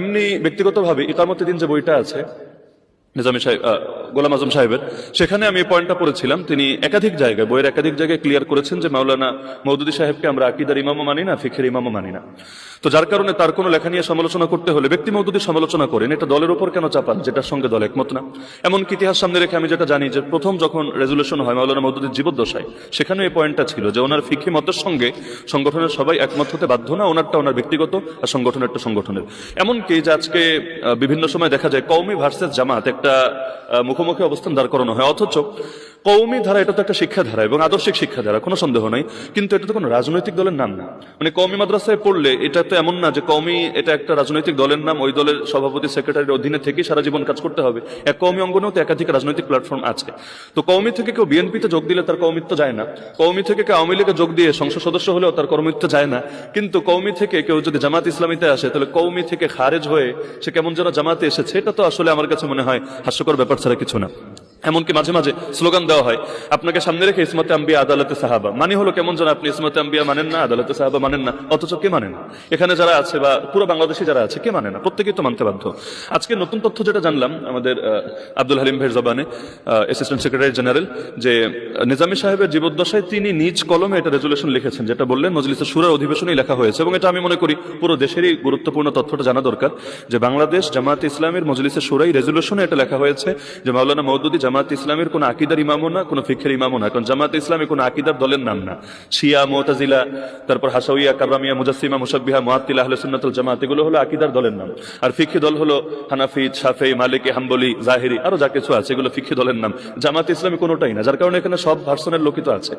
এমনি ব্যক্তিগতভাবে ইকামতে দিন যে বইটা আছে নিজামী সাহেব, গোলাম আজম সাহেবের, সেখানে আমি এই পয়েন্টটা পড়েছিলাম। তিনি একাধিক জায়গায়, বইয়ের একাধিক জায়গায় ক্লিয়ার করেছেন যে মাওলানা মওদুদী সাহেবকে আমরা আকীদার ইমামও মানি না, ফিকহের ইমামও মানি না। তো যার কারণে তার কোনো লেখা নিয়ে সমালোচনা করতে হলে ব্যক্তি মওদুদী সমালোচনা করেন, এটা দলের উপর কেন চাপান যেটার সঙ্গে দল একমত না? এমনকি ইতিহাস সামনে রেখে আমি যেটা জানি যে প্রথম যখন রেজুলেশন হয় মাওলানা মওদুদীর জীবদ্দশায়, সেখানে এই পয়েন্টটা ছিল যে ওনার ফিকহি মতের সঙ্গে সংগঠনের সবাই একমত হতে বাধ্য না, ওনারটা ওনার ব্যক্তিগত আর সংগঠনেরটা সংগঠনের। এমনকি যে আজকে বিভিন্ন সময় দেখা যায় কওমি ভার্সেস জামাত একটা মুখোমুখি অবস্থান দাঁড় করানো হয়, অথচ কওমি ধারা এটা তো একটা শিক্ষাধারা এবং আদর্শিক শিক্ষাধারা, কোনো সন্দেহ নাই, কিন্তু এটা তো কোনো রাজনৈতিক দলের নাম না। মানে কওমি মাদ্রাসায় পড়লে এটা তো এমন না যে কওমি এটা একটা রাজনৈতিক দলের নাম, ওই দলের সভাপতি সেক্রেটারির অধীনে থেকে সারা জীবন কাজ করতে হবে। এক কওমি অঙ্গনেও তো একাধিক রাজনৈতিক প্ল্যাটফর্ম আছে। তো কওমি থেকে কেউ বিএনপিতে যোগ দিলে তার কওমিত্ব যায় না, কওমি থেকে কেউ আওয়ামী লীগে যোগ দিয়ে সংসদ সদস্য হলেও তার কর্মত্ব যায় না। কিন্তু কওমি থেকে কেউ যদি জামাত ইসলামীতে আসে, তাহলে কওমি থেকে খারেজ হয়ে সে কেমন যেন জামাতে এসেছে, এটা তো আসলে আমার কাছে মনে হয় হাস্যকর ব্যাপার ছাড়া কিছু না। এমনকি মাঝে মাঝে স্লোগান দেওয়া হয় আপনাকে সামনে রেখে ইসমতে আম্বিয়া আদালতে সাহাবা, মানে হলো কেমন যেন আপনি ইসমতে আম্বিয়া মানেন না, আদালতে সাহাবা মানেন না, অথচ কে মানে না? এখানে যারা আছে বা পুরো বাংলাদেশে যারা আছে কে মানে না? প্রত্যেকেই তো মানতে বাধ্য। আজকে নতুন তথ্য যেটা জানলাম আমাদের আব্দুল হালিম ভাইয়ের জবানে, অ্যাসিস্ট্যান্ট সেক্রেটারি জেনারেল, যে নিজামী সাহেবের জীবদ্দশায় তিনি নিজ কলমে এটা রেজুলেশন লিখেছেন, যেটা বললেন মজলিসের শুরার অধিবেশনেই লেখা হয়েছে। এবং এটা আমি মনে করি পুরো দেশেরই গুরুত্বপূর্ণ তথ্যটা জানা দরকার যে বাংলাদেশ জামাত ইসলামের মজলিসের শুরাই রেজুলেশনে এটা লেখা হয়েছে যে মাওলানা মওদুদী জামাত ইসলামের কোন আকীদার ইমামও না, কোন ফিকহের ইমামও না। কারণ জামাত ইসলামী কোন আকীদার দলের নাম না। শিয়া, মুতাজিলা, তারপর হাসাউইয়া, কাররামিয়া, মুজাসসিমা, মুশাব্বিহা, মুআত্তিলা, আহলে সুন্নাত ওয়াল জামাত, এগুলো হলো আকীদার দলের নাম। আর ফিকহি দল হলো হানাফি, শাফেঈ, মালিকি, হাম্বলি, জাহেরি, আরো যা কিছু আছে এগুলো ফিকহি দলের নাম। জামাত ইসলামী কোনোটাই না, যার কারণে এখানে সব ভার্সনের লোকিত আছে।